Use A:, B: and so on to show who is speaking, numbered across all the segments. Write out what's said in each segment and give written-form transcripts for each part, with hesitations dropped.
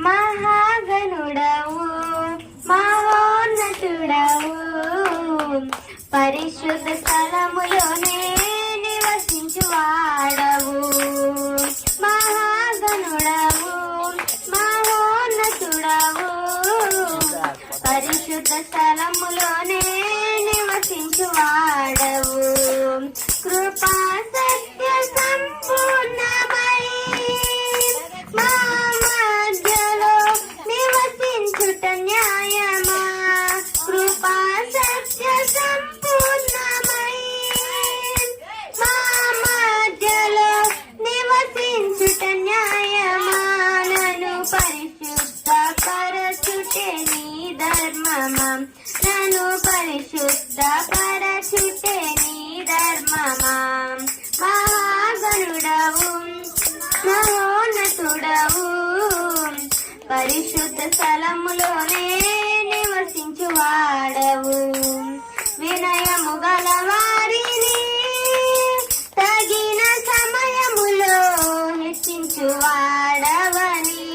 A: మహాగణుడవు మహోన్నతుడవు పరిశుద్ధ స్థలములోనే నివసించువాడవు. మహాగణుడవు మహోన్నతుడవు పరిశుద్ధ స్థలములోనే నివసించువాడవు. కృపా సత్య సంపూర్ణమై మా మధ్యలో నివసించుట న్యాయమా. కృపా సత్య సంపూర్ణమై మా మధ్యలో నివసించుట న్యాయమా. నన్ను పరిశుద్ధ పరచుటే నీ ధర్మమా. నన్ను పరిశుద్ధ పరచుటే నీ ధర్మమా. మహాగణుడవు మహోన్నతుడవు పరిశుద్ధ స్థలములోనే నివసించువాడవు. వినయము గల వారిని తగిన సమయములో హెచ్చించువాడవని.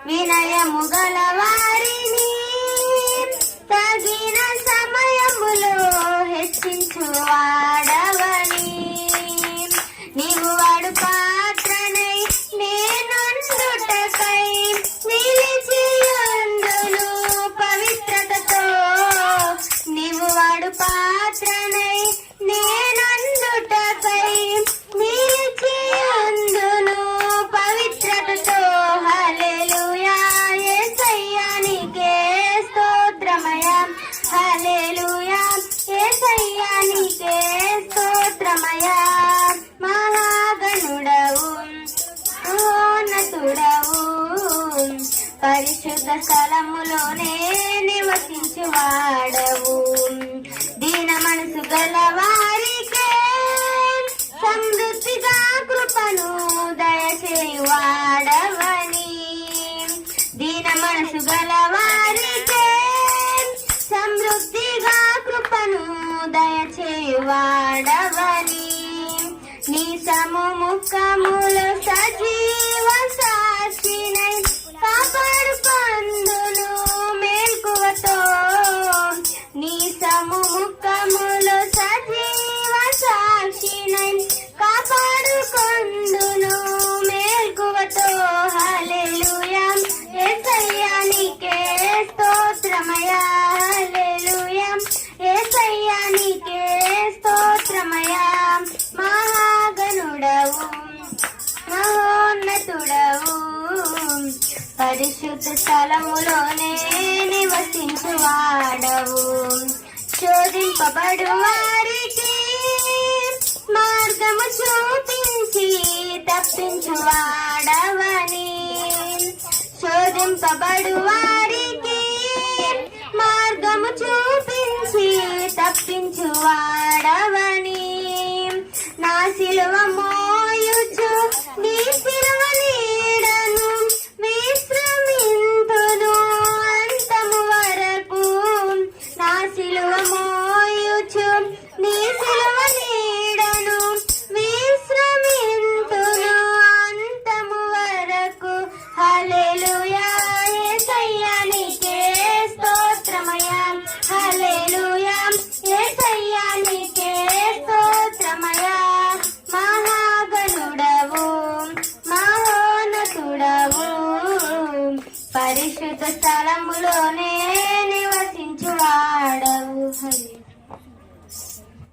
A: వినయము గల వారిని తగిన సమయములో హెచ్చించువాడవని. నీవు వాడు పాత్రనై నేనుండుటకై నిలిచియుండును పవిత్రతతో. నీవు వాడు పాత్రనై నేనుండుటకై నిలిచియుండును పవిత్రతతో. హల్లెలూయా యేసయ్యా నీకే స్తోత్రమయ్యా. హల్లెలూయా యేసయ్యా నీకే స్తోత్రమయ్యా. మహాగణుడవు మహోన్నతుడవు పరిశుద్ధ స్థలములోనే నివసించువాడవు. దీన మనసు గల వారికే సమృద్ధిగా కృపను దయచేయువాడవని. దీన మనసు గల వారికే సమృద్ధిగా కృపను దయచేయువాడవని. నీ సముఖములో సజీవ సాక్షినై కాపాడు పందును మేల్కువతో. నీ సముఖములో సజీవ సాక్షినై కాపాడు కొందును మేల్కువతో. హల్లెలూయా యేసయ్యా నీకే స్తోత్రమయ్యా. హల్లెలూయా యేసయ్యా నీకే స్తోత్రమయ్యా. మహాగణుడవు మహోన్నతుడవు పరిశుద్ధ స్థలములోనే నివసించువాడవు. శోధింపబడు వారికి మార్గము చూపించి తప్పించువాడవని. శోధింపబడు వారికి మార్గము చూపించి తప్పించువాడవని. నా సిలువ మోయుచు నీ సిలువ నీడను విశ్రమింతును అంతము వరకు. నా సిలువ మోయుచు నీ సిలువ నీడను విశ్రమింతును అంతము వరకు. హల్లెలూయా యేసయ్యా నీకే స్తోత్రమయ్యా. హల్లెలూయా యేసయ్యా నీకే స్తోత్రమయ్యా. మహాగణుడవు మహోన్నతుడవు పరిశుద్ధ స్థలములోనే